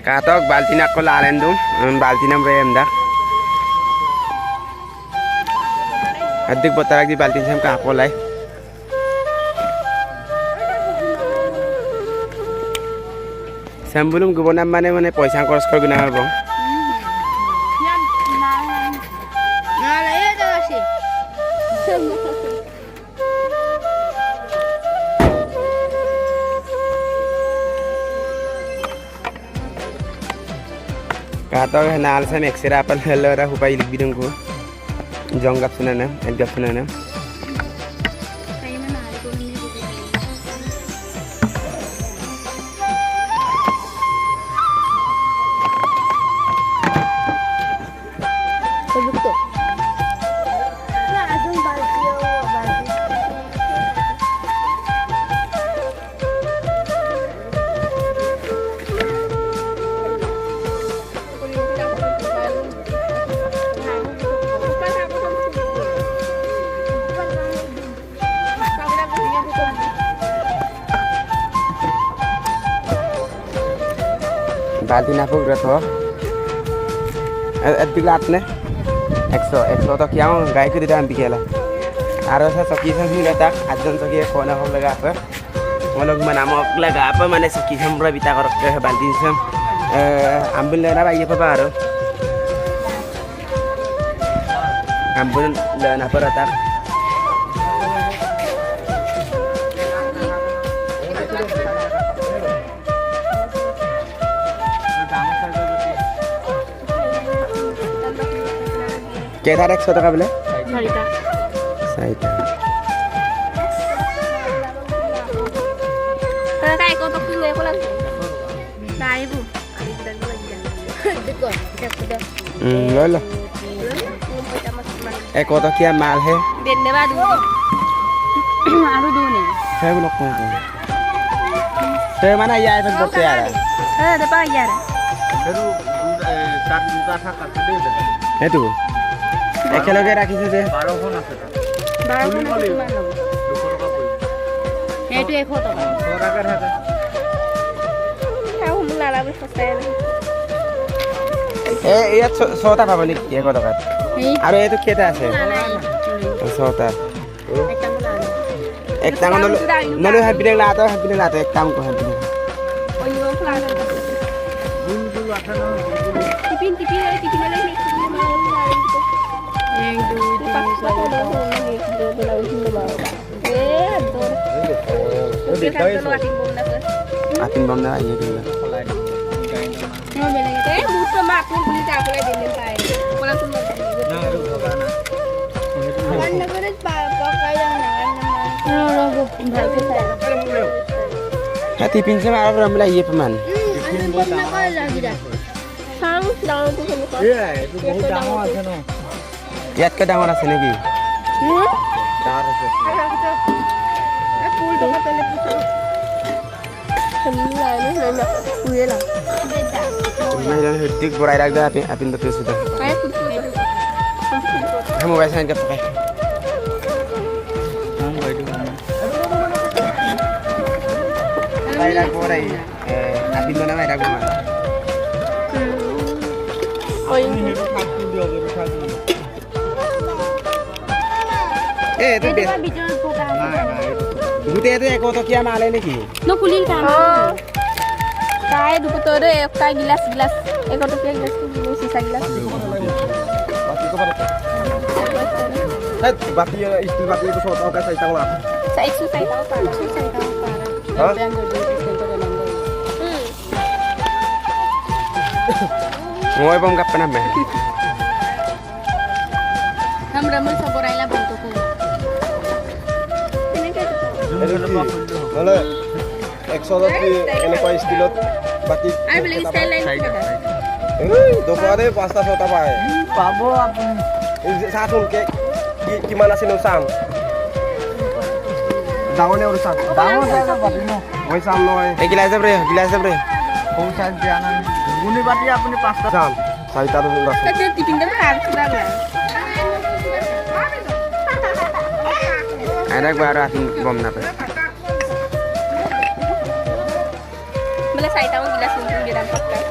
Katok baltina ko lalendum, baltina brem dak. Adik botarak di baltin sam ka ko lai. Sambulum gubonam mane poisa koros kor guna bong. Kato kenal sama eksira apa lelera hupai ilik bidung ku jonggap sunana edgap sunana balti na pug rato adbilat ne 100 to kyau gai ku dita ambikela aro sa soki sam hi lata adjon soki kona hok laga apa monog manamok laga apa mane soki sam ra bita kor ke balti sam ambul na ba ye pa aro ambul na parata Kita ada 100 taka bela? Saita. Kalau kayak kau tak pilih aku lagi. Saya bu. Lola. Kau tak kia mal he? Benda baru. Aduh dulu nih. Saya belum kau. Saya mana ya itu bos ya? Ada apa ya? Baru start juta taka sudah ada. Itu. একেলগে ৰাখিছে যে 12 খন আছে 12 খন কিমান ল'ব 200 টকা পৰিব এইটো 100 টকা 100 টকা থাকে আৰু মোক নালাগে সস্তাই ইয়াত 100টা পাব নেকি 100 টকাত আৰু এইটো কেইটা আছে 100টা একটা নলো হাবিলে লাটো একটা আমকো হাবিলে ওইও ফ্লাস গুলগুল আছে না টিফিন লৈ एक दो तीन atin bom na iya dulu hati pinjam arab ramla iya peman iya itu বহুত ডাঙৰ আছে ন ইয়াত কে ডাঙৰ আছে নেকি ডাঙৰ আছে ফুল টকা তলে পুছো Mahal hitik borai rak dah apin betul sudah. Kamu baca kan pakai. हम बैठ गए Borai rak borai. Apin mana borai rak mana? Oh ini itu satu dia baru satu Itu itu kan bicara kota Bute itu eko to kia male niki. no kulin kan kayak duku tode kayak gelas eko to kia gelas itu sisa gelas bati ko pada bati istri bati itu soto ka sai tang lah saya itu saya tahu pak Hah? yang gede itu Ngoi bom kap pernah meh. Ramai saborai lah bentukku. Ini kayak Nale 100 ini kau istilot bati Ay, beli style lain kita. দোকানে 5টা 6টা পায় পাব আপুনি এই যে চাচোন কিমান আছে নো চাম ডাঙৰনে আৰু চাম ডাঙৰ চাইজৰ পাতি ন মই চাম নহয় Eh gila bre. সৰু চাইজ দিয়া নাই ঘুগুনি বাতি আপুনি 5টা চাম চাৰিটা আছে Tapi tipin kan harus sudah lah. Ada baru apin bom napa. Boleh saya tahu gelas untung dia dapat kan.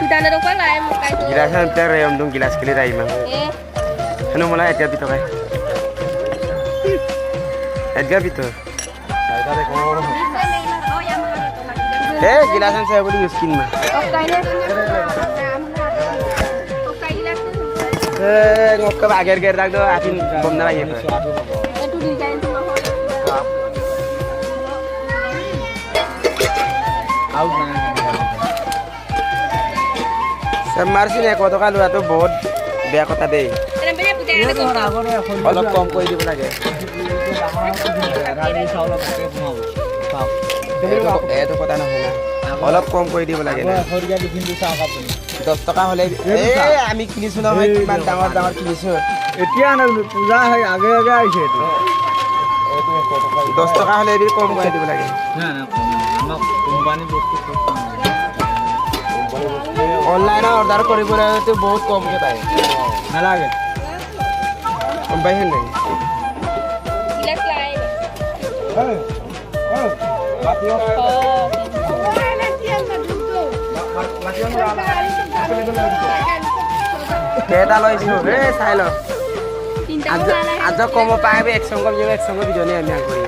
Dana dong pala ay mo kay to. Gilasan ter om dong gilas kili rai mang. Ano mulai aja bito kay. Aja bito. Gilasan saya boleh miskin mah. Okay na. Okay gilas. Ngok ke agar-agar dak do atin bom na lagi. Itu desain semua hol. Out na. Semar sini kota kalu atau bod beya kota deh. Kenapa dia putih ada kok? অলপ কম কৰি দিব লাগে এইটো কথা নহয় না অলপ কম কৰি দিব লাগে না 10 টকা হ'লে আমি কিনিছো নহয় কিমান ডাঙৰ ডাঙৰ কিনিছো এতিয়া পূজা হয় আগে আগে আহিছে এইটো 10 টকা হ'লে কম কৰি দিব লাগে না না আমাক কোম্পানী বস্তু অনলাইনত অৰ্ডাৰ কৰিবলৈতো বহুত কমকে পায় নালাগে গম পাইছে নাই Gilas lain. কেইটা লৈছো ৰে চাই ল Tinta আজ ko pala. আজ কম পাইবে একসঙ্গ বিজয় একসঙ্গ বিজয় আমি করি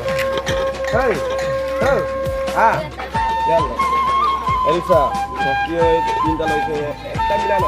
এলিসা চকী তিনিটা লৈছে একটা মিলা ন